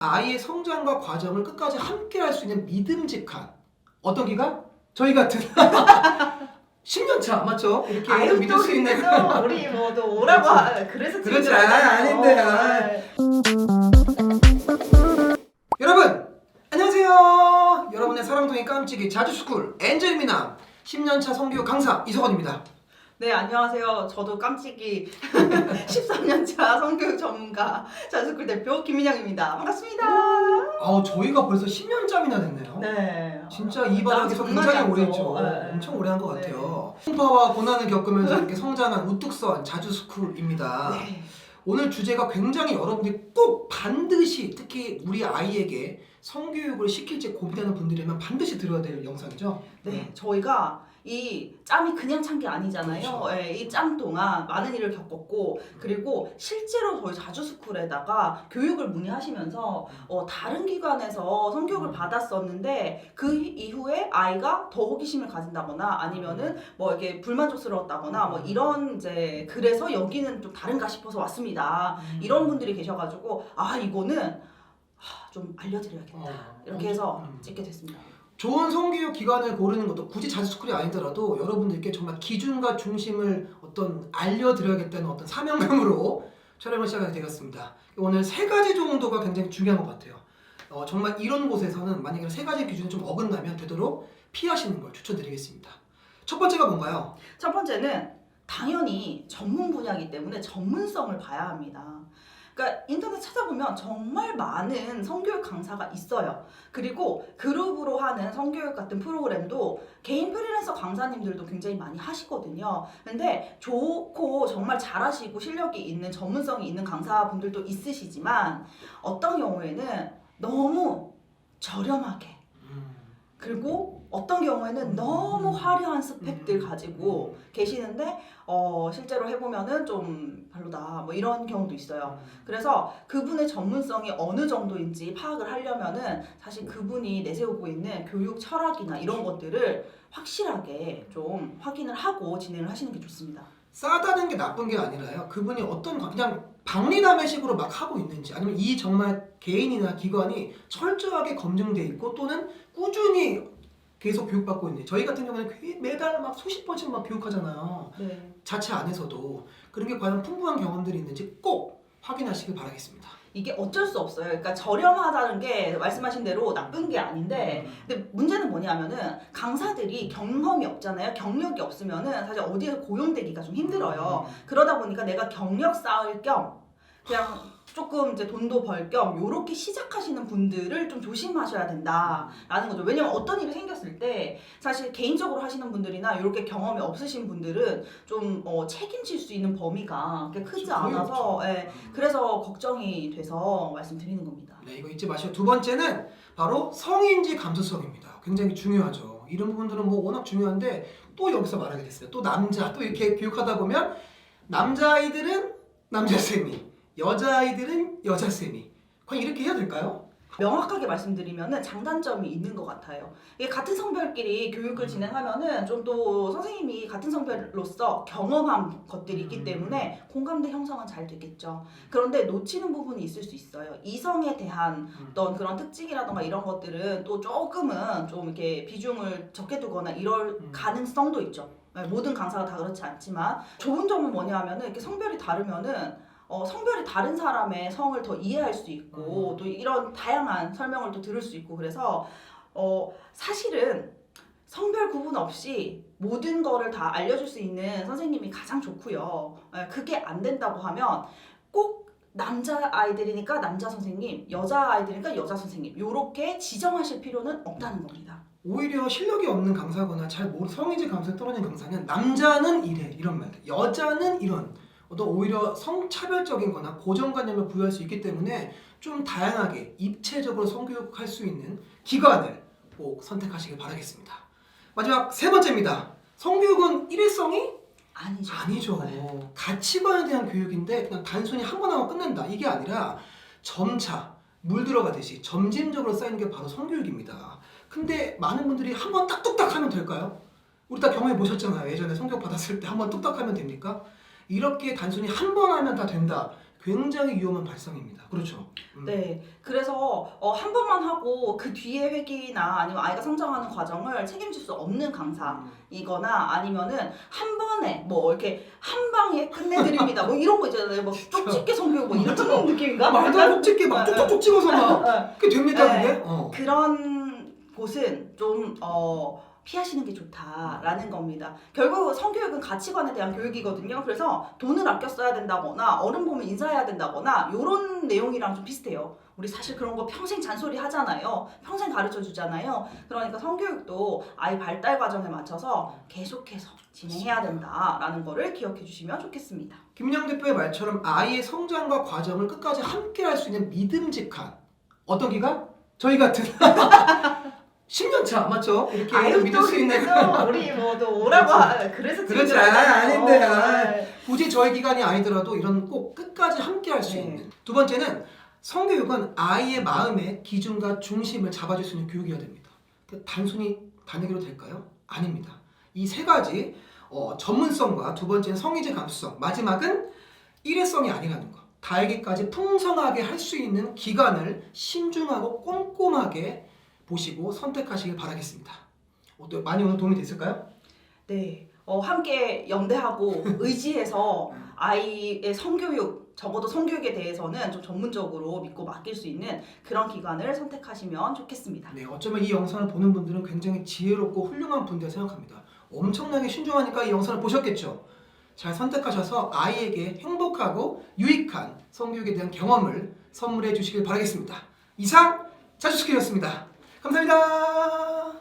아이의 성장과 과정을 끝까지 함께 할 수 있는 믿음직한 어떤 기간? 저희 같은 10년 차 맞죠? 이렇게 아유 믿을 또 수 있는 그래서 우리 뭐또 오라고 그래서 그렇지, 지금 아닌데. 여러분 안녕하세요. 여러분의 사랑둥이 깜찍이 자주스쿨 엔젤미남 10년 차 성교육 강사 이석원입니다. 네 안녕하세요. 저도 깜찍이 13년차 성교육 전문가 자주스쿨 대표 김민영입니다. 반갑습니다. 저희가 벌써 10년 짬이나 됐네요. 네. 진짜 이 바닥에서 굉장히 오래 했죠. 네. 엄청 오래 한 것 네. 같아요. 풍파와 고난을 겪으면서 이렇게 성장한 우뚝선 자주스쿨입니다. 네. 오늘 주제가 굉장히 여러분들이 꼭 반드시 특히 우리 아이에게 성교육을 시킬지 고민하는 분들이면 반드시 들어야 될 영상이죠. 네, 저희가 이 짬이 그냥 찬 게 아니잖아요. 그렇죠. 네, 이 짬 동안 많은 일을 겪었고 그리고 실제로 저희 자주스쿨에다가 교육을 문의하시면서 다른 기관에서 성교육을 받았었는데 그 이후에 아이가 더 호기심을 가진다거나 아니면은 뭐 이게 불만족스러웠다거나 뭐 이런 이제 그래서 여기는 좀 다른가 싶어서 왔습니다. 이런 분들이 계셔가지고 이거는 좀 알려드려야겠다. 이렇게 해서 찍게 됐습니다. 좋은 성교육 기관을 고르는 것도 굳이 자주스쿨이 아니더라도 여러분들께 정말 기준과 중심을 알려드려야겠다는 어떤 사명감으로 촬영을 시작하게 되었습니다. 오늘 3가지 정도가 굉장히 중요한 것 같아요. 정말 이런 곳에서는 만약에 3가지 기준이 좀 어긋나면 되도록 피하시는 걸 추천드리겠습니다. 첫 번째가 뭔가요? 첫 번째는 당연히 전문 분야이기 때문에 전문성을 봐야 합니다. 그러니까 인터넷 찾아보면 정말 많은 성교육 강사가 있어요. 그리고 그룹으로 하는 성교육 같은 프로그램도 개인 프리랜서 강사님들도 굉장히 많이 하시거든요. 근데 좋고 정말 잘하시고 실력이 있는 전문성이 있는 강사분들도 있으시지만 어떤 경우에는 너무 저렴하게 그리고 어떤 경우에는 너무 화려한 스펙들 가지고 계시는데 실제로 해보면은 좀 별로다 뭐 이런 경우도 있어요. 그래서 그분의 전문성이 어느 정도인지 파악을 하려면은 사실 그분이 내세우고 있는 교육 철학이나 이런 것들을 확실하게 좀 확인을 하고 진행을 하시는 게 좋습니다. 싸다는 게 나쁜 게 아니라요. 그분이 그냥 박리담회식으로 막 하고 있는지 아니면 이 정말 개인이나 기관이 철저하게 검증돼 있고 또는 꾸준히 계속 교육받고 있는지. 저희 같은 경우는 매달 막 수십 번씩 막 교육하잖아요. 네. 자체 안에서도 그런 게 과연 풍부한 경험들이 있는지 꼭 확인하시길 바라겠습니다. 이게 어쩔 수 없어요. 그러니까 저렴하다는 게 말씀하신 대로 나쁜 게 아닌데 근데 문제는 뭐냐면은 강사들이 경험이 없잖아요. 경력이 없으면은 사실 어디에 고용되기가 좀 힘들어요. 그러다 보니까 내가 경력 쌓을 겸 그냥 조금 이제 돈도 벌 겸 요렇게 시작하시는 분들을 좀 조심하셔야 된다라는 거죠. 왜냐면 어떤 일이 생겼을 때 사실 개인적으로 하시는 분들이나 이렇게 경험이 없으신 분들은 좀 책임질 수 있는 범위가 그렇게 크지 않아서 그래서 걱정이 돼서 말씀드리는 겁니다. 네, 이거 잊지 마시고 두 번째는 바로 성인지 감수성입니다. 굉장히 중요하죠. 이런 부분들은 뭐 워낙 중요한데 또 여기서 말하게 됐어요. 또 남자 또 이렇게 교육하다 보면 남자아이들은 남자쌤이 여자아이들은 여자쌤이 과연 이렇게 해야 될까요? 명확하게 말씀드리면은 장단점이 있는 것 같아요. 이게 같은 성별끼리 교육을 진행하면은 좀 또 선생님이 같은 성별로서 경험한 것들이 있기 때문에 공감대 형성은 잘 되겠죠. 그런데 놓치는 부분이 있을 수 있어요. 이성에 대한 어떤 그런 특징이라던가 이런 것들은 또 조금은 좀 이렇게 비중을 적게 두거나 이럴 가능성도 있죠. 모든 강사가 다 그렇지 않지만 좋은 점은 뭐냐 하면은 이렇게 성별이 다르면은 성별이 다른 사람의 성을 더 이해할 수 있고 또 이런 다양한 설명을 또 들을 수 있고 그래서 사실은 성별 구분 없이 모든 거를 다 알려줄 수 있는 선생님이 가장 좋고요. 그게 안 된다고 하면 꼭 남자 아이들이니까 남자 선생님, 여자 아이들이니까 여자 선생님 요렇게 지정하실 필요는 없다는 겁니다. 오히려 실력이 없는 강사거나 성인지 감수성이 떨어진 강사는 남자는 이래 이런 말, 여자는 이런 오히려 성차별적인 거나 고정관념을 부여할 수 있기 때문에 좀 다양하게 입체적으로 성교육할 수 있는 기관을 꼭 선택하시길 바라겠습니다. 마지막 3번째입니다. 성교육은 일회성이? 아니죠. 네. 가치관에 대한 교육인데 그냥 단순히 한 번 하고 끝낸다 이게 아니라 점차 물 들어가듯이 점진적으로 쌓이는 게 바로 성교육입니다. 근데 많은 분들이 한 번 딱 뚝딱 하면 될까요? 우리 다 경험해 보셨잖아요. 예전에 성교육 받았을 때 한 번 뚝딱 하면 됩니까? 이렇게 단순히 한 번 하면 다 된다 굉장히 위험한 발상입니다. 그렇죠? 네, 그래서 한 번만 하고 그 뒤에 회기나 아니면 아이가 성장하는 과정을 책임질 수 없는 강사이거나 아니면은 한 번에 뭐 이렇게 한 방에 끝내드립니다. 뭐 이런 거 있잖아요. 뭐 쪽집게 성교육 뭐 이런 느낌인가? 말도 안 쪽집게 막 쪽쪽쪽 찍어서 막 그게 됩니까 네. 그게? 그런 곳은 좀 피하시는 게 좋다라는 겁니다. 결국 성교육은 가치관에 대한 교육이거든요. 그래서 돈을 아껴 써야 된다거나 어른 보면 인사해야 된다거나 이런 내용이랑 좀 비슷해요. 우리 사실 그런 거 평생 잔소리 하잖아요. 평생 가르쳐 주잖아요. 그러니까 성교육도 아이 발달 과정에 맞춰서 계속해서 진행해야 된다라는 거를 기억해 주시면 좋겠습니다. 김인영 대표의 말처럼 아이의 성장과 과정을 끝까지 함께 할 수 있는 믿음직한 어떤 기관? 저희 같은 10년 차 맞죠? 이렇게 믿을 수 있는 우리 모두 오라고 그래서 그렇지 아닌데 굳이 저희 기관이 아니더라도 이런 꼭 끝까지 함께 할 수 네. 있는 두 번째는 성교육은 아이의 마음의 기준과 중심을 잡아줄 수 있는 교육이어야 됩니다. 단순히 다니기로 될까요? 아닙니다. 이 세 가지 전문성과 두 번째는 성의적 감수성 마지막은 일회성이 아니라는 것 다알기까지 풍성하게 할 수 있는 기간을 신중하고 꼼꼼하게 보시고 선택하시길 바라겠습니다. 많이 오늘 도움이 됐을까요? 네, 함께 연대하고 의지해서 아이의 성교육, 적어도 성교육에 대해서는 좀 전문적으로 믿고 맡길 수 있는 그런 기관을 선택하시면 좋겠습니다. 네, 어쩌면 이 영상을 보는 분들은 굉장히 지혜롭고 훌륭한 분들 생각합니다. 엄청나게 신중하니까 이 영상을 보셨겠죠? 잘 선택하셔서 아이에게 행복하고 유익한 성교육에 대한 경험을 선물해 주시길 바라겠습니다. 이상 자주스키였습니다. 감사합니다.